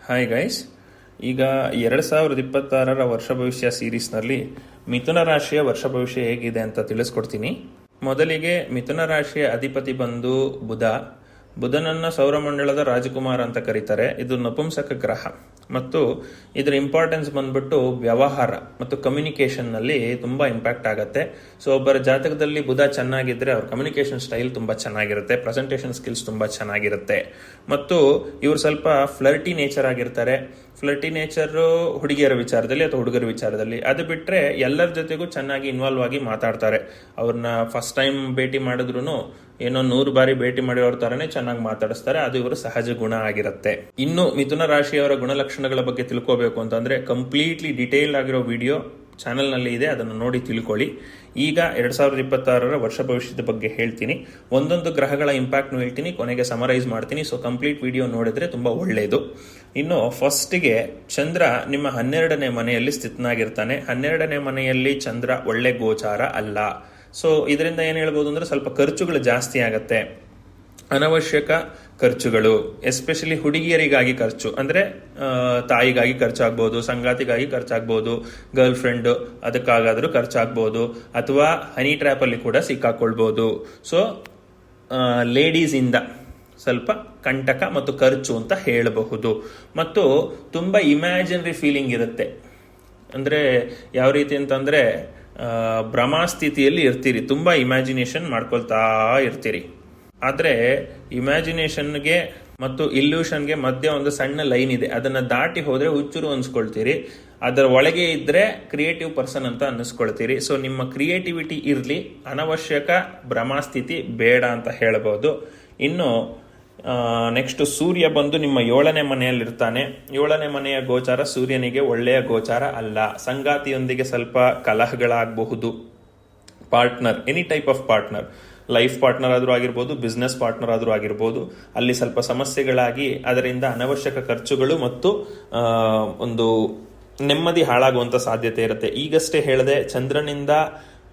Hi guys, ಈಗ 2026 ವರ್ಷ ಭವಿಷ್ಯ ಸೀರೀಸ್ನಲ್ಲಿ ಮಿಥುನ ರಾಶಿಯ ವರ್ಷ ಭವಿಷ್ಯ ಹೇಗಿದೆ ಅಂತ ತಿಳಿಸ್ಕೊಡ್ತೀನಿ. ಮೊದಲಿಗೆ ಮಿಥುನ ರಾಶಿಯ ಅಧಿಪತಿ ಬಂದು ಬುಧನನ್ನ ಸೌರಮಂಡಲದ ರಾಜಕುಮಾರ ಅಂತ ಕರೀತಾರೆ. ಇದು ನಪುಂಸಕ ಗ್ರಹ ಮತ್ತು ಇದರ ಇಂಪಾರ್ಟೆನ್ಸ್ ಬಂದ್ಬಿಟ್ಟು ವ್ಯವಹಾರ ಮತ್ತು ಕಮ್ಯುನಿಕೇಷನ್ ನಲ್ಲಿ ತುಂಬಾ ಇಂಪ್ಯಾಕ್ಟ್ ಆಗುತ್ತೆ. ಸೊ ಒಬ್ಬರ ಜಾತಕದಲ್ಲಿ ಬುಧ ಚೆನ್ನಾಗಿದ್ರೆ ಅವ್ರ ಕಮ್ಯುನಿಕೇಷನ್ ಸ್ಟೈಲ್ ತುಂಬಾ ಚೆನ್ನಾಗಿರುತ್ತೆ, ಪ್ರೆಸೆಂಟೇಷನ್ ಸ್ಕಿಲ್ಸ್ ತುಂಬಾ ಚೆನ್ನಾಗಿರುತ್ತೆ ಮತ್ತು ಇವರು ಸ್ವಲ್ಪ ಫ್ಲರ್ಟಿ ನೇಚರ್ ಆಗಿರ್ತಾರೆ. ಫ್ಲರ್ಟಿ ನೇಚರ್ ಹುಡುಗಿಯರ ವಿಚಾರದಲ್ಲಿ ಅಥವಾ ಹುಡುಗರ ವಿಚಾರದಲ್ಲಿ. ಅದು ಬಿಟ್ರೆ ಎಲ್ಲರ ಜೊತೆಗೂ ಚೆನ್ನಾಗಿ ಇನ್ವಾಲ್ವ್ ಆಗಿ ಮಾತಾಡ್ತಾರೆ. ಅವ್ರನ್ನ ಫಸ್ಟ್ ಟೈಮ್ ಭೇಟಿ ಮಾಡಿದ್ರು ಏನೋ 100 ಬಾರಿ ಭೇಟಿ ಮಾಡಿರೋರ ತರನೇ ಚೆನ್ನಾಗಿ ಮಾತಾಡಿಸ್ತಾರೆ. ಅದು ಇವರು ಸಹಜ ಗುಣ ಆಗಿರುತ್ತೆ. ಇನ್ನು ಮಿಥುನ ರಾಶಿಯವರ ಗುಣಲಕ್ಷಣಗಳ ಬಗ್ಗೆ ತಿಳ್ಕೋಬೇಕು ಅಂತಂದ್ರೆ ಕಂಪ್ಲೀಟ್ಲಿ ಡಿಟೇಲ್ ಆಗಿರೋ ವಿಡಿಯೋ ಚಾನೆಲ್ ನಲ್ಲಿ ಇದೆ, ಅದನ್ನು ನೋಡಿ ತಿಳ್ಕೊಳ್ಳಿ. ಈಗ 2026 ವರ್ಷ ಭವಿಷ್ಯದ ಬಗ್ಗೆ ಹೇಳ್ತೀನಿ. ಒಂದೊಂದು ಗ್ರಹಗಳ ಇಂಪ್ಯಾಕ್ಟ್ ಹೇಳ್ತೀನಿ, ಕೊನೆಗೆ ಸಮರೈಸ್ ಮಾಡ್ತೀನಿ. ಸೊ ಕಂಪ್ಲೀಟ್ ವಿಡಿಯೋ ನೋಡಿದ್ರೆ ತುಂಬಾ ಒಳ್ಳೆಯದು. ಇನ್ನು ಫಸ್ಟ್ಗೆ ಚಂದ್ರ ನಿಮ್ಮ 12ನೇ ಮನೆಯಲ್ಲಿ ಸ್ಥಿತನಾಗಿರ್ತಾನೆ. 12ನೇ ಮನೆಯಲ್ಲಿ ಚಂದ್ರ ಒಳ್ಳೆ ಗೋಚಾರ ಅಲ್ಲ. ಸೊ ಇದರಿಂದ ಏನ್ ಹೇಳ್ಬೋದು ಅಂದ್ರೆ ಸ್ವಲ್ಪ ಖರ್ಚುಗಳು ಜಾಸ್ತಿ ಆಗತ್ತೆ, ಅನವಶ್ಯಕ ಖರ್ಚುಗಳು, ಎಸ್ಪೆಷಲಿ ಹುಡುಗಿಯರಿಗಾಗಿ ಖರ್ಚು ಅಂದ್ರೆ ತಾಯಿಗಾಗಿ ಖರ್ಚಾಗ್ಬೋದು, ಸಂಗಾತಿಗಾಗಿ ಖರ್ಚಾಗ್ಬೋದು, ಗರ್ಲ್ ಫ್ರೆಂಡ್ ಅದಕ್ಕಾಗಾದ್ರೂ ಖರ್ಚಾಗ್ಬೋದು, ಅಥವಾ ಹನಿ ಟ್ರ್ಯಾಪ್ ಅಲ್ಲಿ ಕೂಡ ಸಿಕ್ಕಾಕೊಳ್ಬಹುದು. ಸೊ ಲೇಡೀಸ್ ಇಂದ ಸ್ವಲ್ಪ ಕಂಟಕ ಮತ್ತು ಖರ್ಚು ಅಂತ ಹೇಳಬಹುದು. ಮತ್ತು ತುಂಬಾ ಇಮ್ಯಾಜಿನರಿ ಫೀಲಿಂಗ್ ಇರುತ್ತೆ. ಅಂದ್ರೆ ಯಾವ ರೀತಿ ಅಂತಂದ್ರೆ ಭ್ರಮಾಸ್ಥಿತಿಯಲ್ಲಿ ಇರ್ತೀರಿ, ತುಂಬಾ ಇಮ್ಯಾಜಿನೇಷನ್ ಮಾಡ್ಕೊಳ್ತಾ ಇರ್ತೀರಿ. ಆದ್ರೆ ಇಮ್ಯಾಜಿನೇಷನ್ಗೆ ಮತ್ತು ಇಲ್ಯೂಷನ್ಗೆ ಮಧ್ಯೆ ಒಂದು ಸಣ್ಣ ಲೈನ್ ಇದೆ. ಅದನ್ನ ದಾಟಿ ಹೋದ್ರೆ ಹುಚ್ಚುರು ಅನ್ಸ್ಕೊಳ್ತೀರಿ, ಅದರ ಒಳಗೆ ಇದ್ರೆ ಕ್ರಿಯೇಟಿವ್ ಪರ್ಸನ್ ಅಂತ ಅನ್ನಿಸ್ಕೊಳ್ತೀರಿ. ಸೊ ನಿಮ್ಮ ಕ್ರಿಯೇಟಿವಿಟಿ ಇರ್ಲಿ, ಅನವಶ್ಯಕ ಭ್ರಮಾಸ್ಥಿತಿ ಬೇಡ ಅಂತ ಹೇಳಬಹುದು. ಇನ್ನು ನೆಕ್ಸ್ಟ್ ಸೂರ್ಯ ಬಂದು ನಿಮ್ಮ 7ನೇ ಮನೆಯಲ್ಲಿರ್ತಾನೆ. 7ನೇ ಮನೆಯ ಗೋಚಾರ ಸೂರ್ಯನಿಗೆ ಒಳ್ಳೆಯ ಗೋಚಾರ ಅಲ್ಲ. ಸಂಗಾತಿಯೊಂದಿಗೆ ಸ್ವಲ್ಪ ಕಲಹಗಳಾಗಬಹುದು. Partner, any type of partner, life partner ಆದ್ರೂ ಆಗಿರ್ಬೋದು, ಬಿಸ್ನೆಸ್ ಪಾರ್ಟ್ನರ್ ಆದ್ರೂ ಆಗಿರ್ಬೋದು, ಅಲ್ಲಿ ಸ್ವಲ್ಪ ಸಮಸ್ಯೆಗಳಾಗಿ ಅದರಿಂದ ಅನವಶ್ಯಕ ಖರ್ಚುಗಳು ಮತ್ತು ಒಂದು ನೆಮ್ಮದಿ ಹಾಳಾಗುವಂತ ಸಾಧ್ಯತೆ ಇರುತ್ತೆ. ಈಗಷ್ಟೇ ಹೇಳಿದೆ, ಚಂದ್ರನಿಂದ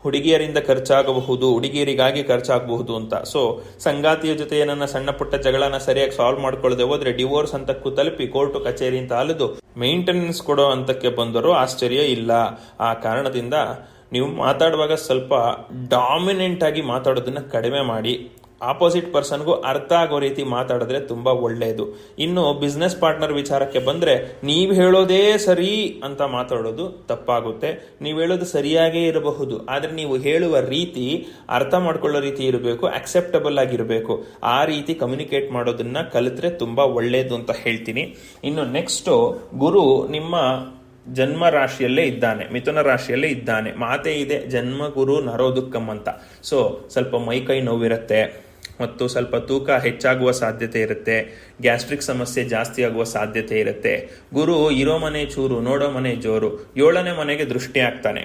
ಹುಡುಗಿಯರಿಂದ ಖರ್ಚಾಗಬಹುದು, ಹುಡುಗಿಯರಿಗಾಗಿ ಖರ್ಚಾಗಬಹುದು ಅಂತ. ಸೊ ಸಂಗಾತಿಯ ಜೊತೆ ಏನನ್ನ ಸಣ್ಣ ಪುಟ್ಟ ಜಗಳನ ಸರಿಯಾಗಿ ಸಾಲ್ವ್ ಮಾಡ್ಕೊಳ್ಳದೆ ಹೋದ್ರೆ ಡಿವೋರ್ಸ್ ಹಂತಕ್ಕೂ ತಲುಪಿ ಕೋರ್ಟು ಕಚೇರಿ ಅಂತ ಅಲೆದು ಮೇಂಟೆನೆನ್ಸ್ ಕೊಡೋ ಹಂತಕ್ಕೆ ಬಂದರೂ ಆಶ್ಚರ್ಯ ಇಲ್ಲ. ಆ ಕಾರಣದಿಂದ ನೀವು ಮಾತಾಡುವಾಗ ಸ್ವಲ್ಪ ಡಾಮಿನೆಂಟ್ ಆಗಿ ಮಾತಾಡೋದನ್ನ ಕಡಿಮೆ ಮಾಡಿ, ಆಪೋಸಿಟ್ ಪರ್ಸನ್ಗೂ ಅರ್ಥ ಆಗೋ ರೀತಿ ಮಾತಾಡಿದ್ರೆ ತುಂಬಾ ಒಳ್ಳೆಯದು. ಇನ್ನು ಬಿಸ್ನೆಸ್ ಪಾರ್ಟ್ನರ್ ವಿಚಾರಕ್ಕೆ ಬಂದ್ರೆ, ನೀವ್ ಹೇಳೋದೇ ಸರಿ ಅಂತ ಮಾತಾಡೋದು ತಪ್ಪಾಗುತ್ತೆ. ನೀವ್ ಹೇಳೋದು ಸರಿಯಾಗೇ ಇರಬಹುದು, ಆದ್ರೆ ನೀವು ಹೇಳುವ ರೀತಿ ಅರ್ಥ ಮಾಡ್ಕೊಳ್ಳೋ ರೀತಿ ಇರಬೇಕು, ಅಕ್ಸೆಪ್ಟಬಲ್ ಆಗಿರಬೇಕು. ಆ ರೀತಿ ಕಮ್ಯುನಿಕೇಟ್ ಮಾಡೋದನ್ನ ಕಲಿತ್ರೆ ತುಂಬಾ ಒಳ್ಳೆಯದು ಅಂತ ಹೇಳ್ತೀನಿ. ಇನ್ನು ನೆಕ್ಸ್ಟ್, ಗುರು ನಿಮ್ಮ ಜನ್ಮ ರಾಶಿಯಲ್ಲೇ ಇದ್ದಾನೆ, ಮಿಥುನ ರಾಶಿಯಲ್ಲೇ ಇದ್ದಾನೆ. ಮಾತೇ ಇದೆ, ಜನ್ಮ ಗುರು ನರೋ ದುಃಖಂ ಅಂತ. ಸೊ ಸ್ವಲ್ಪ ಮೈಕೈ ನೋವಿರುತ್ತೆ ಮತ್ತು ಸ್ವಲ್ಪ ತೂಕ ಹೆಚ್ಚಾಗುವ ಸಾಧ್ಯತೆ ಇರುತ್ತೆ, ಗ್ಯಾಸ್ಟ್ರಿಕ್ ಸಮಸ್ಯೆ ಜಾಸ್ತಿ ಆಗುವ ಸಾಧ್ಯತೆ ಇರುತ್ತೆ. ಗುರು ಇರೋ ಮನೆ ಚೂರು, ನೋಡೋ ಮನೆ ಜೋರು. 7ನೇ ಮನೆಗೆ ದೃಷ್ಟಿ ಆಗ್ತಾನೆ.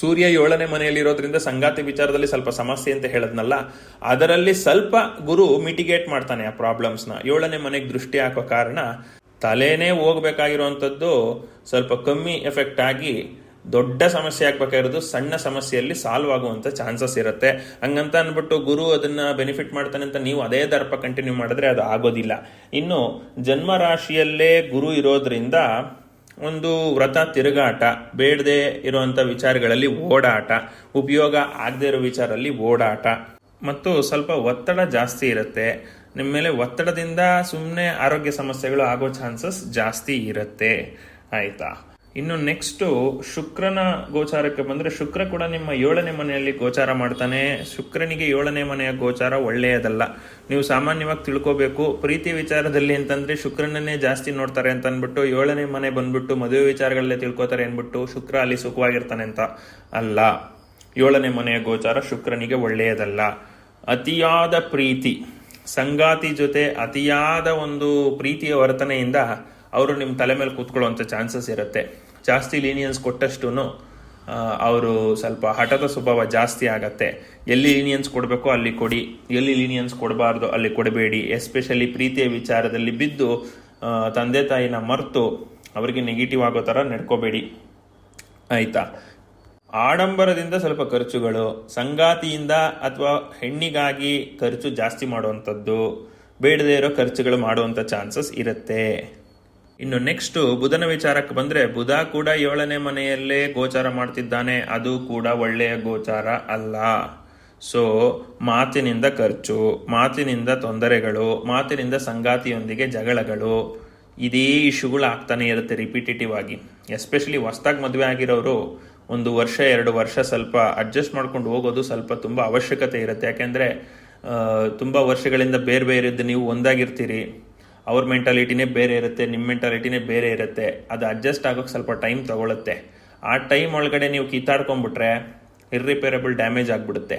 ಸೂರ್ಯ 7ನೇ ಮನೆಯಲ್ಲಿರೋದ್ರಿಂದ ಸಂಗಾತಿ ವಿಚಾರದಲ್ಲಿ ಸ್ವಲ್ಪ ಸಮಸ್ಯೆ ಅಂತ ಹೇಳದ್ನಲ್ಲ, ಅದರಲ್ಲಿ ಸ್ವಲ್ಪ ಗುರು ಮಿಟಿಗೇಟ್ ಮಾಡ್ತಾನೆ ಆ ಪ್ರಾಬ್ಲಮ್ಸ್ನ. 7ನೇ ಮನೆಗೆ ದೃಷ್ಟಿ ಹಾಕೋ ಕಾರಣ ತಲೆನೇ ಹೋಗ್ಬೇಕಾಗಿರುವಂಥದ್ದು ಸ್ವಲ್ಪ ಕಮ್ಮಿ ಎಫೆಕ್ಟ್ ಆಗಿ ದೊಡ್ಡ ಸಮಸ್ಯೆ ಆಗ್ಬೇಕಾಗಿರೋದು ಸಣ್ಣ ಸಮಸ್ಯೆಯಲ್ಲಿ ಸಾಲ್ವ್ ಆಗುವಂತ ಚಾನ್ಸಸ್ ಇರುತ್ತೆ. ಹಂಗಂತ ಅನ್ಬಿಟ್ಟು ಗುರು ಅದನ್ನ ಬೆನಿಫಿಟ್ ಮಾಡ್ತಾನೆ ಅಂತ ನೀವು ಅದೇ ದರ್ಪ ಕಂಟಿನ್ಯೂ ಮಾಡಿದ್ರೆ ಅದು ಆಗೋದಿಲ್ಲ. ಇನ್ನು ಜನ್ಮ ರಾಶಿಯಲ್ಲೇ ಗುರು ಇರೋದ್ರಿಂದ ಒಂದು ವ್ರತ ತಿರುಗಾಟ, ಬೇಡದೆ ಇರುವಂತ ವಿಚಾರಗಳಲ್ಲಿ ಓಡಾಟ, ಉಪಯೋಗ ಆಗದೆ ಇರೋ ವಿಚಾರದಲ್ಲಿ ಓಡಾಟ ಮತ್ತು ಸ್ವಲ್ಪ ಒತ್ತಡ ಜಾಸ್ತಿ ಇರುತ್ತೆ. ನಿಮ್ಮ ಮೇಲೆ ಒತ್ತಡದಿಂದ ಸುಮ್ಮನೆ ಆರೋಗ್ಯ ಸಮಸ್ಯೆಗಳು ಆಗೋ ಚಾನ್ಸಸ್ ಜಾಸ್ತಿ ಇರುತ್ತೆ. ಆಯ್ತಾ? ಇನ್ನು ನೆಕ್ಸ್ಟ್ ಶುಕ್ರನ ಗೋಚಾರಕ್ಕೆ ಬಂದ್ರೆ, ಶುಕ್ರ ಕೂಡ ನಿಮ್ಮ 7ನೇ ಮನೆಯಲ್ಲಿ ಗೋಚಾರ ಮಾಡ್ತಾನೆ. ಶುಕ್ರನಿಗೆ 7ನೇ ಮನೆಯ ಗೋಚಾರ ಒಳ್ಳೆಯದಲ್ಲ. ನೀವು ಸಾಮಾನ್ಯವಾಗಿ ತಿಳ್ಕೋಬೇಕು, ಪ್ರೀತಿ ವಿಚಾರದಲ್ಲಿ ಅಂತಂದ್ರೆ ಶುಕ್ರನನ್ನೇ ಜಾಸ್ತಿ ನೋಡ್ತಾರೆ ಅಂತ ಅನ್ಬಿಟ್ಟು 7ನೇ ಮನೆ ಬಂದ್ಬಿಟ್ಟು ಮದುವೆ ವಿಚಾರಗಳಲ್ಲೇ ತಿಳ್ಕೊತಾರೆ ಅನ್ಬಿಟ್ಟು ಶುಕ್ರ ಅಲ್ಲಿ ಸುಖವಾಗಿರ್ತಾನೆ ಅಂತ ಅಲ್ಲ. 7ನೇ ಮನೆಯ ಗೋಚಾರ ಶುಕ್ರನಿಗೆ ಒಳ್ಳೆಯದಲ್ಲ. ಅತಿಯಾದ ಪ್ರೀತಿ, ಸಂಗಾತಿ ಜೊತೆ ಅತಿಯಾದ ಒಂದು ಪ್ರೀತಿಯ ವರ್ತನೆಯಿಂದ ಅವರು ನಿಮ್ಮ ತಲೆ ಮೇಲೆ ಕೂತ್ಕೊಳ್ಳುವಂಥ ಚಾನ್ಸಸ್ ಇರುತ್ತೆ. ಜಾಸ್ತಿ ಲೀನಿಯನ್ಸ್ ಕೊಟ್ಟಷ್ಟು ಅವರು ಸ್ವಲ್ಪ ಹಠದ ಸ್ವಭಾವ ಜಾಸ್ತಿ ಆಗತ್ತೆ. ಎಲ್ಲಿ ಲೀನಿಯನ್ಸ್ ಕೊಡಬೇಕೋ ಅಲ್ಲಿ ಕೊಡಿ, ಎಲ್ಲಿ ಲೀನಿಯನ್ಸ್ ಕೊಡಬಾರ್ದು ಅಲ್ಲಿ ಕೊಡಬೇಡಿ. ಎಸ್ಪೆಷಲಿ ಪ್ರೀತಿಯ ವಿಚಾರದಲ್ಲಿ ಬಿದ್ದು ತಂದೆ ತಾಯಿನ ಮರೆತು ಅವರಿಗೆ ನೆಗೆಟಿವ್ ಆಗೋ ಥರ ನಡ್ಕೋಬೇಡಿ. ಆಯ್ತಾ? ಆಡಂಬರದಿಂದ ಸ್ವಲ್ಪ ಖರ್ಚುಗಳು, ಸಂಗಾತಿಯಿಂದ ಅಥವಾ ಹೆಣ್ಣಿಗಾಗಿ ಖರ್ಚು ಜಾಸ್ತಿ ಮಾಡುವಂಥದ್ದು, ಬೇಡದೇ ಇರೋ ಖರ್ಚುಗಳು ಮಾಡುವಂಥ ಚಾನ್ಸಸ್ ಇರುತ್ತೆ. ಇನ್ನು ನೆಕ್ಸ್ಟ್ ಬುಧನ ವಿಚಾರಕ್ಕೆ ಬಂದ್ರೆ, ಬುಧ ಕೂಡ 7ನೇ ಮನೆಯಲ್ಲೇ ಗೋಚಾರ ಮಾಡ್ತಿದ್ದಾನೆ. ಅದು ಕೂಡ ಒಳ್ಳೆಯ ಗೋಚಾರ ಅಲ್ಲ. ಸೊ ಮಾತಿನಿಂದ ಖರ್ಚು, ಮಾತಿನಿಂದ ತೊಂದರೆಗಳು, ಮಾತಿನಿಂದ ಸಂಗಾತಿಯೊಂದಿಗೆ ಜಗಳಗಳು, ಇದೇ ಇಶ್ಯೂಗಳು ಆಗ್ತಾನೆ ಇರುತ್ತೆ ರಿಪಿಟೇಟಿವ್ ಆಗಿ. ಎಸ್ಪೆಷಲಿ ಹೊಸ್ದಾಗಿ ಮದುವೆ ಆಗಿರೋರು 1 ವರ್ಷ 2 ವರ್ಷ ಸ್ವಲ್ಪ ಅಡ್ಜಸ್ಟ್ ಮಾಡ್ಕೊಂಡು ಹೋಗೋದು ಸ್ವಲ್ಪ ತುಂಬ ಅವಶ್ಯಕತೆ ಇರುತ್ತೆ. ಯಾಕೆಂದರೆ ತುಂಬ ವರ್ಷಗಳಿಂದ ಬೇರೆ ಬೇರೆ ಇದ್ದು ನೀವು ಒಂದಾಗಿರ್ತೀರಿ. ಅವ್ರ ಮೆಂಟಾಲಿಟಿನೇ ಬೇರೆ ಇರುತ್ತೆ, ನಿಮ್ಮ ಮೆಂಟಾಲಿಟಿನೇ ಬೇರೆ ಇರುತ್ತೆ. ಅದು ಅಡ್ಜಸ್ಟ್ ಆಗೋಕ್ಕೆ ಸ್ವಲ್ಪ ಟೈಮ್ ತಗೊಳುತ್ತೆ. ಆ ಟೈಮ್ ಒಳಗಡೆ ನೀವು ಕಿತ್ತಾಡ್ಕೊಂಡ್ಬಿಟ್ರೆ ಇರ್ರಿಪೇರಬಲ್ ಡ್ಯಾಮೇಜ್ ಆಗಿಬಿಡುತ್ತೆ.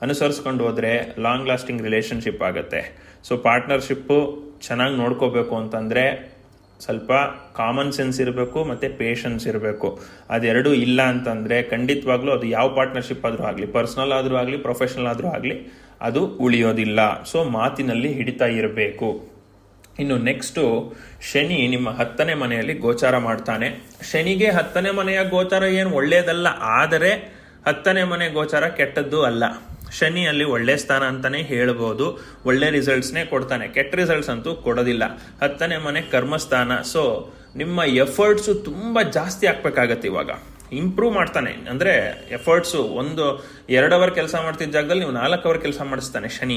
ಅನುಸರಿಸ್ಕೊಂಡು ಹೋದರೆ ಲಾಂಗ್ ಲಾಸ್ಟಿಂಗ್ ರಿಲೇಷನ್ಶಿಪ್ ಆಗುತ್ತೆ. ಸೊ ಪಾರ್ಟ್ನರ್ಶಿಪ್ಪು ಚೆನ್ನಾಗಿ ನೋಡ್ಕೋಬೇಕು ಅಂತಂದರೆ ಸ್ವಲ್ಪ ಕಾಮನ್ ಸೆನ್ಸ್ ಇರಬೇಕು ಮತ್ತು ಪೇಷನ್ಸ್ ಇರಬೇಕು. ಅದೆರಡೂ ಇಲ್ಲ ಅಂತಂದರೆ ಖಂಡಿತವಾಗ್ಲೂ ಅದು ಯಾವ ಪಾರ್ಟ್ನರ್ಶಿಪ್ ಆದರೂ ಆಗಲಿ, ಪರ್ಸ್ನಲ್ ಆದರೂ ಆಗಲಿ, ಪ್ರೊಫೆಷನಲ್ ಆದರೂ ಆಗಲಿ, ಅದು ಉಳಿಯೋದಿಲ್ಲ. ಸೊ ಮಾತಿನಲ್ಲಿ ಹಿಡಿತಾ ಇರಬೇಕು. ಇನ್ನು ನೆಕ್ಸ್ಟು ಶನಿ ನಿಮ್ಮ 10ನೇ ಮನೆಯಲ್ಲಿ ಗೋಚಾರ ಮಾಡ್ತಾನೆ. ಶನಿಗೆ 10ನೇ ಮನೆಯ ಗೋಚಾರ ಏನು ಒಳ್ಳೆಯದಲ್ಲ, ಆದರೆ 10ನೇ ಮನೆ ಗೋಚಾರ ಕೆಟ್ಟದ್ದು ಅಲ್ಲ. ಶನಿ ಅಲ್ಲಿ ಒಳ್ಳೆ ಸ್ಥಾನ ಅಂತಾನೆ ಹೇಳ್ಬೋದು. ಒಳ್ಳೆ ರಿಸಲ್ಟ್ಸ್ನೇ ಕೊಡ್ತಾನೆ, ಕೆಟ್ಟ ರಿಸಲ್ಟ್ಸ್ ಅಂತೂ ಕೊಡೋದಿಲ್ಲ. 10ನೇ ಮನೆ ಕರ್ಮಸ್ಥಾನ. ಸೊ ನಿಮ್ಮ ಎಫರ್ಟ್ಸು ತುಂಬ ಜಾಸ್ತಿ ಆಗ್ಬೇಕಾಗತ್ತೆ. ಇವಾಗ ಇಂಪ್ರೂವ್ ಮಾಡ್ತಾನೆ, ಅಂದರೆ ಎಫರ್ಟ್ಸು 1-2 ಅವರ್ ಕೆಲಸ ಮಾಡ್ತಿದ್ದ ಜಾಗದಲ್ಲಿ ನೀವು 4 ಅವರ್ ಕೆಲಸ ಮಾಡಿಸ್ತಾನೆ ಶನಿ.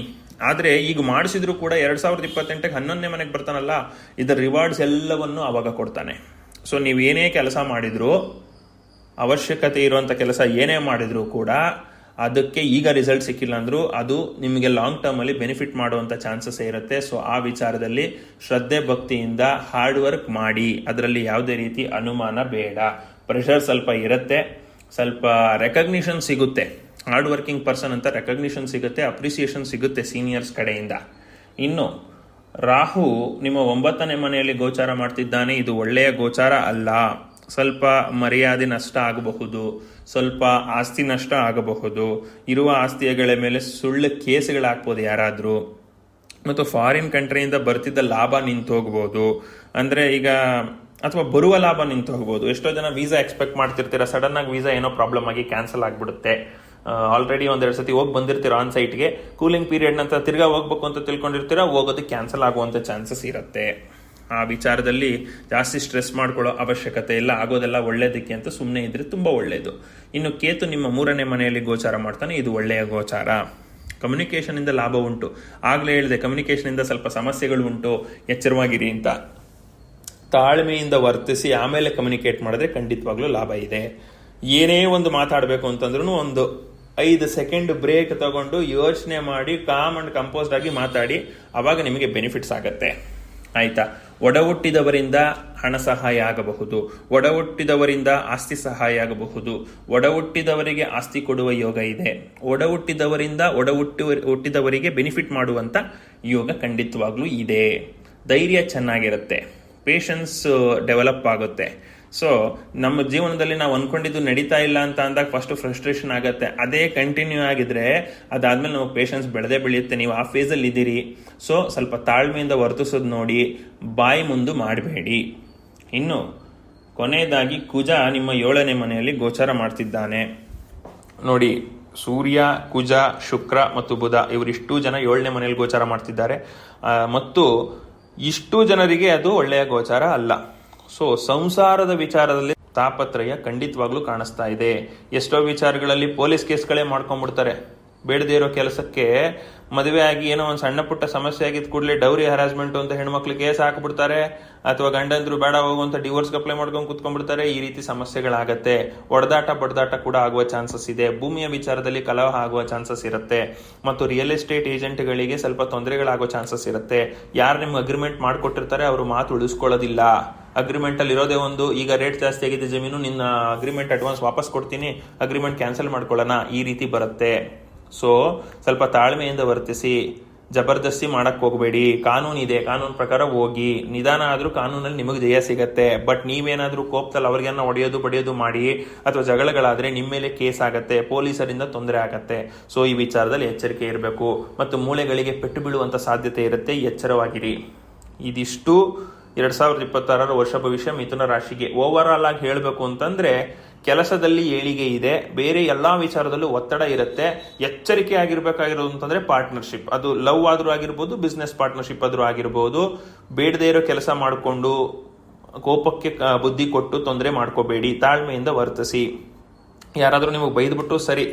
ಆದರೆ ಈಗ ಮಾಡಿಸಿದ್ರು ಕೂಡ 2028ಕ್ಕೆ 11ನೇ ಮನೆಗೆ ಬರ್ತಾನಲ್ಲ, ಇದರ ರಿವಾರ್ಡ್ಸ್ ಎಲ್ಲವನ್ನು ಆವಾಗ ಕೊಡ್ತಾನೆ. ಸೊ ನೀವು ಏನೇ ಕೆಲಸ ಮಾಡಿದ್ರು, ಅವಶ್ಯಕತೆ ಇರುವಂಥ ಕೆಲಸ ಏನೇ ಮಾಡಿದ್ರು ಕೂಡ ಅದಕ್ಕೆ ಈಗ ರಿಸಲ್ಟ್ ಸಿಕ್ಕಿಲ್ಲ ಅಂದರೂ ಅದು ನಿಮಗೆ ಲಾಂಗ್ ಟರ್ಮಲ್ಲಿ ಬೆನಿಫಿಟ್ ಮಾಡುವಂಥ ಚಾನ್ಸಸ್ ಇರುತ್ತೆ. ಸೊ ಆ ವಿಚಾರದಲ್ಲಿ ಶ್ರದ್ಧೆ ಭಕ್ತಿಯಿಂದ ಹಾರ್ಡ್ ವರ್ಕ್ ಮಾಡಿ, ಅದರಲ್ಲಿ ಯಾವುದೇ ರೀತಿ ಅನುಮಾನ ಬೇಡ. ಪ್ರೆಷರ್ ಸ್ವಲ್ಪ ಇರುತ್ತೆ, ಸ್ವಲ್ಪ ರೆಕಗ್ನಿಷನ್ ಸಿಗುತ್ತೆ. ಹಾರ್ಡ್ ವರ್ಕಿಂಗ್ ಪರ್ಸನ್ ಅಂತ ರೆಕಗ್ನಿಷನ್ ಸಿಗುತ್ತೆ, ಅಪ್ರಿಸಿಯೇಷನ್ ಸಿಗುತ್ತೆ ಸೀನಿಯರ್ಸ್ ಕಡೆಯಿಂದ. ಇನ್ನು ರಾಹು ನಿಮ್ಮ 9ನೇ ಮನೆಯಲ್ಲಿ ಗೋಚಾರ ಮಾಡ್ತಿದ್ದಾನೆ. ಇದು ಒಳ್ಳೆಯ ಗೋಚಾರ ಅಲ್ಲ. ಸ್ವಲ್ಪ ಮರ್ಯಾದೆ ನಷ್ಟ ಆಗಬಹುದು, ಸ್ವಲ್ಪ ಆಸ್ತಿ ನಷ್ಟ ಆಗಬಹುದು, ಇರುವ ಆಸ್ತಿಗಳ ಮೇಲೆ ಸುಳ್ಳು ಕೇಸುಗಳಾಗ್ಬೋದು ಯಾರಾದರೂ, ಮತ್ತು ಫಾರಿನ್ ಕಂಟ್ರಿಯಿಂದ ಬರ್ತಿದ್ದ ಲಾಭ ನಿಂತು ಹೋಗ್ಬೋದು. ಅಂದರೆ ಈಗ ಅಥವಾ ಬರುವ ಲಾಭ ನಿಂತು ಹೋಗ್ಬೋದು. ಎಷ್ಟೋ ಜನ ವೀಸಾ ಎಕ್ಸ್ಪೆಕ್ಟ್ ಮಾಡ್ತಿರ್ತೀರ, ಸಡನ್ ಆಗಿ ವೀಸಾ ಏನೋ ಪ್ರಾಬ್ಲಮ್ ಆಗಿ ಕ್ಯಾನ್ಸಲ್ ಆಗಿಬಿಡುತ್ತೆ. ಆಲ್ರೆಡಿ 1-2 ಸತಿ ಹೋಗಿ ಬಂದಿರ್ತೀರ ಆನ್ ಸೈಟ್ಗೆ, ಕೂಲಿಂಗ್ ಪೀರಿಯಡ್ ನಂತರ ತಿರ್ಗಾ ಹೋಗ್ಬೇಕು ಅಂತ ತಿಳ್ಕೊಂಡಿರ್ತೀರ, ಹೋಗೋದು ಕ್ಯಾನ್ಸಲ್ ಆಗುವಂಥ ಚಾನ್ಸಸ್ ಇರುತ್ತೆ. ಆ ವಿಚಾರದಲ್ಲಿ ಜಾಸ್ತಿ ಸ್ಟ್ರೆಸ್ ಮಾಡ್ಕೊಳ್ಳೋ ಅವಶ್ಯಕತೆ ಇಲ್ಲ. ಆಗೋದೆಲ್ಲ ಒಳ್ಳೇದಕ್ಕೆ ಅಂತ ಸುಮ್ಮನೆ ಇದ್ರೆ ತುಂಬ ಒಳ್ಳೆಯದು. ಇನ್ನು ಕೇತು ನಿಮ್ಮ 3ನೇ ಮನೆಯಲ್ಲಿ ಗೋಚಾರ ಮಾಡ್ತಾನೆ. ಇದು ಒಳ್ಳೆಯ ಗೋಚಾರ. ಕಮ್ಯುನಿಕೇಷನಿಂದ ಲಾಭ ಉಂಟು. ಆಗಲೇ ಹೇಳಿದೆ, ಕಮ್ಯುನಿಕೇಷನಿಂದ ಸ್ವಲ್ಪ ಸಮಸ್ಯೆಗಳು ಉಂಟು, ಎಚ್ಚರವಾಗಿರಿ ಅಂತ. ತಾಳ್ಮೆಯಿಂದ ವರ್ತಿಸಿ ಆಮೇಲೆ ಕಮ್ಯುನಿಕೇಟ್ ಮಾಡಿದ್ರೆ ಖಂಡಿತವಾಗ್ಲೂ ಲಾಭ ಇದೆ. ಏನೇ ಒಂದು ಮಾತಾಡಬೇಕು ಅಂತಂದ್ರೂ 5 ಸೆಕೆಂಡ್ ಬ್ರೇಕ್ ತಗೊಂಡು ಯೋಚನೆ ಮಾಡಿ ಕಾಮ್ ಅಂಡ್ ಕಂಪೋಸ್ಡ್ ಆಗಿ ಮಾತಾಡಿ, ಆವಾಗ ನಿಮಗೆ ಬೆನಿಫಿಟ್ಸ್ ಆಗತ್ತೆ. ಆಯ್ತಾ? ಒಡ ಹುಟ್ಟಿದವರಿಂದ ಹಣ ಸಹಾಯ ಆಗಬಹುದು, ಒಡ ಹುಟ್ಟಿದವರಿಂದ ಆಸ್ತಿ ಸಹಾಯ ಆಗಬಹುದು, ಒಡ ಹುಟ್ಟಿದವರಿಗೆ ಆಸ್ತಿ ಕೊಡುವ ಯೋಗ ಇದೆ, ಒಡ ಹುಟ್ಟಿದವರಿಂದ ಹುಟ್ಟಿದವರಿಗೆ ಬೆನಿಫಿಟ್ ಮಾಡುವಂಥ ಯೋಗ ಖಂಡಿತವಾಗ್ಲೂ ಇದೆ. ಧೈರ್ಯ ಚೆನ್ನಾಗಿರುತ್ತೆ, ಪೇಷನ್ಸ್ ಡೆವಲಪ್ ಆಗುತ್ತೆ. ಸೊ ನಮ್ಮ ಜೀವನದಲ್ಲಿ ನಾವು ಅಂದ್ಕೊಂಡಿದ್ದು ನಡೀತಾ ಇಲ್ಲ ಅಂತ ಅಂದಾಗ ಫಸ್ಟ್ ಫ್ರಸ್ಟ್ರೇಷನ್ ಆಗುತ್ತೆ. ಅದೇ ಕಂಟಿನ್ಯೂ ಆಗಿದ್ರೆ ಅದಾದ್ಮೇಲೆ ನಮಗೆ ಪೇಷನ್ಸ್ ಬೆಳೆಯುತ್ತೆ. ನೀವು ಆ ಫೇಸಲ್ಲಿ ಇದ್ದೀರಿ. ಸೊ ಸ್ವಲ್ಪ ತಾಳ್ಮೆಯಿಂದ ವರ್ತಿಸೋದು ನೋಡಿ, ಬಾಯಿ ಮುಂದೆ ಮಾಡಬೇಡಿ. ಇನ್ನು ಕೊನೆಯದಾಗಿ ಕುಜ ನಿಮ್ಮ 7ನೇ ಮನೆಯಲ್ಲಿ ಗೋಚಾರ ಮಾಡ್ತಿದ್ದಾನೆ. ನೋಡಿ, ಸೂರ್ಯ, ಕುಜ, ಶುಕ್ರ ಮತ್ತು ಬುಧ ಇವರಿಷ್ಟು ಜನ 7ನೇ ಮನೆಯಲ್ಲಿ ಗೋಚಾರ ಮಾಡ್ತಿದ್ದಾರೆ. ಮತ್ತು ಇಷ್ಟು ಜನರಿಗೆ ಅದು ಒಳ್ಳೆಯ ಗೋಚಾರ ಅಲ್ಲ. ಸೊ ಸಂಸಾರದ ವಿಚಾರದಲ್ಲಿ ತಾಪತ್ರಯ ಖಂಡಿತವಾಗ್ಲೂ ಕಾಣಿಸ್ತಾ ಇದೆ. ಎಷ್ಟೋ ವಿಚಾರಗಳಲ್ಲಿ ಪೊಲೀಸ್ ಕೇಸ್ಗಳೇ ಮಾಡ್ಕೊಂಡ್ಬಿಡ್ತಾರೆ. ಬೇಡದೇ ಇರೋ ಕೆಲಸಕ್ಕೆ ಮದುವೆ ಆಗಿ ಏನೋ ಒಂದು ಸಣ್ಣ ಪುಟ್ಟ ಸಮಸ್ಯೆ ಆಗಿದ್ ಕೂಡಲೇ ಡೌರಿ ಹರಾಸ್ಮೆಂಟ್ ಅಂತ ಹೆಣ್ಮಕ್ಳು ಕೇಸ್ ಹಾಕ್ಬಿಡ್ತಾರೆ, ಅಥವಾ ಗಂಡಂದ್ರು ಬೇಡ ಹೋಗುವಂತ ಡಿವೋರ್ಸ್ಗೆ ಅಪ್ಲೈ ಮಾಡ್ಕೊಂಡು ಕುತ್ಕೊಂಡ್ಬಿಡ್ತಾರೆ. ಈ ರೀತಿ ಸಮಸ್ಯೆಗಳಾಗತ್ತೆ. ಒಡೆದಾಟ ಬಡದಾಟ ಕೂಡ ಆಗುವ ಚಾನ್ಸಸ್ ಇದೆ. ಭೂಮಿಯ ವಿಚಾರದಲ್ಲಿ ಕಲಹ ಆಗುವ ಚಾನ್ಸಸ್ ಇರುತ್ತೆ. ಮತ್ತು ರಿಯಲ್ ಎಸ್ಟೇಟ್ ಏಜೆಂಟ್ಗಳಿಗೆ ಸ್ವಲ್ಪ ತೊಂದರೆಗಳಾಗೋ ಚಾನ್ಸಸ್ ಇರುತ್ತೆ. ಯಾರು ನಿಮ್ಗೆ ಅಗ್ರಿಮೆಂಟ್ ಮಾಡಿಕೊಟ್ಟಿರ್ತಾರೆ ಅವರು ಮಾತು ಉಳಿಸ್ಕೊಳ್ಳೋದಿಲ್ಲ. ಅಗ್ರಿಮೆಂಟ್ ಅಲ್ಲಿ ಇರೋದೇ ಒಂದು, ಈಗ ರೇಟ್ ಜಾಸ್ತಿ ಆಗಿದೆ ಜಮೀನು, ನಿನ್ನ ಅಗ್ರಿಮೆಂಟ್ ಅಡ್ವಾನ್ಸ್ ವಾಪಸ್ ಕೊಡ್ತೀನಿ, ಅಗ್ರಿಮೆಂಟ್ ಕ್ಯಾನ್ಸಲ್ ಮಾಡ್ಕೊಳ್ಳೋಣ, ಈ ರೀತಿ ಬರುತ್ತೆ. ಸೊ ಸ್ವಲ್ಪ ತಾಳ್ಮೆಯಿಂದ ವರ್ತಿಸಿ, ಜಬರ್ದಸ್ತಿ ಮಾಡಕ್ ಹೋಗಬೇಡಿ. ಕಾನೂನು ಇದೆ, ಕಾನೂನು ಪ್ರಕಾರ ಹೋಗಿ, ನಿಧಾನ ಆದ್ರೂ ಕಾನೂನಲ್ಲಿ ನಿಮಗೆ ಜಯ ಸಿಗತ್ತೆ. ಬಟ್ ನೀವೇನಾದ್ರೂ ಕೋಪದಲ್ಲಿ ಅವ್ರಿಗೇನ ಹೊಡೆಯೋದು ಬಡಿಯೋದು ಮಾಡಿ ಅಥವಾ ಜಗಳಗಳಾದ್ರೆ ನಿಮ್ಮ ಮೇಲೆ ಕೇಸ್ ಆಗತ್ತೆ, ಪೊಲೀಸರಿಂದ ತೊಂದರೆ ಆಗತ್ತೆ. ಸೊ ಈ ವಿಚಾರದಲ್ಲಿ ಎಚ್ಚರಿಕೆ ಇರಬೇಕು. ಮತ್ತು ಮೂಳೆಗಳಿಗೆ ಪೆಟ್ಟು ಬೀಳುವಂತ ಸಾಧ್ಯತೆ ಇರುತ್ತೆ, ಎಚ್ಚರವಾಗಿರಿ. ಇದಿಷ್ಟು 2026 ವರ್ಷ ಭವಿಷ್ಯ ಮಿಥುನ ರಾಶಿಗೆ. ಓವರ್ ಆಲ್ ಆಗಿ ಹೇಳಬೇಕು ಅಂತಂದ್ರೆ ಕೆಲಸದಲ್ಲಿ ಏಳಿಗೆ ಇದೆ, ಬೇರೆ ಎಲ್ಲಾ ವಿಚಾರದಲ್ಲೂ ಒತ್ತಡ ಇರುತ್ತೆ. ಎಚ್ಚರಿಕೆ ಆಗಿರ್ಬೇಕಾಗಿರೋದು ಅಂತಂದ್ರೆ ಪಾರ್ಟ್ನರ್ಶಿಪ್, ಅದು ಲವ್ ಆದ್ರೂ ಆಗಿರ್ಬೋದು, ಬಿಸ್ನೆಸ್ ಪಾರ್ಟ್ನರ್ಶಿಪ್ ಆದ್ರೂ ಆಗಿರ್ಬೋದು. ಬೇಡದೇ ಇರೋ ಕೆಲಸ ಮಾಡಿಕೊಂಡು ಕೋಪಕ್ಕೆ ಬುದ್ಧಿ ಕೊಟ್ಟು ತೊಂದರೆ ಮಾಡ್ಕೋಬೇಡಿ, ತಾಳ್ಮೆಯಿಂದ ವರ್ತಿಸಿ. ಯಾರಾದರೂ ನಿಮಗೆ ಬೈದ್ಬಿಟ್ಟು ಸರಿ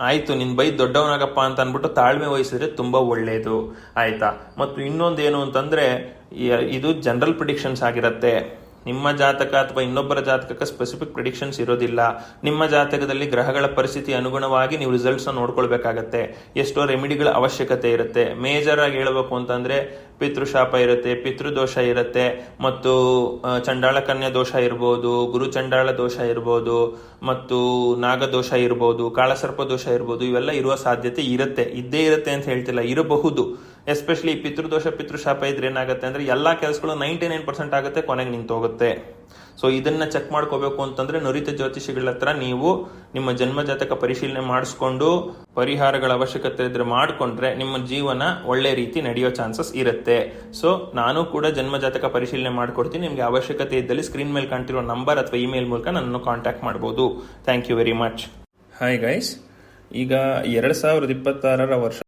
ಆಯಿತು ನಿನ್ನ ಬೈದು ದೊಡ್ಡವನಾಗಪ್ಪ ಅಂತ ಅಂದ್ಬಿಟ್ಟು ತಾಳ್ಮೆ ವಹಿಸಿದ್ರೆ ತುಂಬ ಒಳ್ಳೆಯದು, ಆಯಿತಾ. ಮತ್ತು ಇನ್ನೊಂದೇನು ಅಂತಂದರೆ, ಇದು ಜನರಲ್ ಪ್ರಿಡಿಕ್ಷನ್ಸ್ ಆಗಿರುತ್ತೆ. ನಿಮ್ಮ ಜಾತಕ ಅಥವಾ ಇನ್ನೊಬ್ಬರ ಜಾತಕಕ್ಕೆ ಸ್ಪೆಸಿಫಿಕ್ ಪ್ರಿಡಿಕ್ಷನ್ಸ್ ಇರೋದಿಲ್ಲ. ನಿಮ್ಮ ಜಾತಕದಲ್ಲಿ ಗ್ರಹಗಳ ಪರಿಸ್ಥಿತಿ ಅನುಗುಣವಾಗಿ ನೀವು ರಿಸಲ್ಟ್ಸ್ನ ನೋಡ್ಕೊಳ್ಬೇಕಾಗತ್ತೆ. ಎಷ್ಟೋ ರೆಮಿಡಿಗಳ ಅವಶ್ಯಕತೆ ಇರುತ್ತೆ. ಮೇಜರ್ ಆಗಿ ಹೇಳಬೇಕು ಅಂತಂದರೆ ಪಿತೃಶಾಪ ಇರುತ್ತೆ, ಪಿತೃದೋಷ ಇರುತ್ತೆ, ಮತ್ತು ಚಂಡಾಳ ಕನ್ಯಾ ದೋಷ ಇರ್ಬೋದು, ಗುರು ಚಂಡಾಳ ದೋಷ ಇರ್ಬೋದು, ಮತ್ತು ನಾಗದೋಷ ಇರ್ಬೋದು, ಕಾಳಸರ್ಪ ದೋಷ ಇರ್ಬೋದು. ಇವೆಲ್ಲ ಇರುವ ಸಾಧ್ಯತೆ ಇದ್ದೇ ಇರುತ್ತೆ ಅಂತ ಹೇಳ್ತಿಲ್ಲ, ಇರಬಹುದು. ಎಸ್ಪೆಷಲಿ ಪಿತೃದೋಷ ಪಿತೃಶಾಪ ಇದ್ರೆ ಏನಾಗುತ್ತೆ ಅಂದರೆ ಎಲ್ಲ ಕೆಲಸಗಳು 99% ಆಗುತ್ತೆ, ಕೊನೆಗೆ ನಿಂತೋಗುತ್ತೆ. ಸೊ ಇದನ್ನ ಚೆಕ್ ಮಾಡ್ಕೋಬೇಕು ಅಂತಂದ್ರೆ ನುರಿತ ಜ್ಯೋತಿಷಿಗಳ ಹತ್ರ ನೀವು ನಿಮ್ಮ ಜನ್ಮ ಜಾತಕ ಪರಿಶೀಲನೆ ಮಾಡಿಸ್ಕೊಂಡು ಪರಿಹಾರಗಳ ಅವಶ್ಯಕತೆ ಇದ್ರೆ ಮಾಡಿಕೊಂಡ್ರೆ ನಿಮ್ಮ ಜೀವನ ಒಳ್ಳೆ ರೀತಿ ನಡೆಯೋ ಚಾನ್ಸಸ್ ಇರುತ್ತೆ. ಸೊ ನಾನು ಕೂಡ ಜನ್ಮ ಜಾತಕ ಪರಿಶೀಲನೆ ಮಾಡಿಕೊಡ್ತೀನಿ. ನಿಮಗೆ ಅವಶ್ಯಕತೆ ಇದ್ದಲ್ಲಿ ಸ್ಕ್ರೀನ್ ಮೇಲೆ ಕಾಣ್ತಿರೋ ನಂಬರ್ ಅಥವಾ ಇಮೇಲ್ ಮೂಲಕ ನನ್ನನ್ನು ಕಾಂಟ್ಯಾಕ್ಟ್ ಮಾಡ್ಬೋದು. Thank you very much. Hi guys, ಈಗ 2026 ವರ್ಷ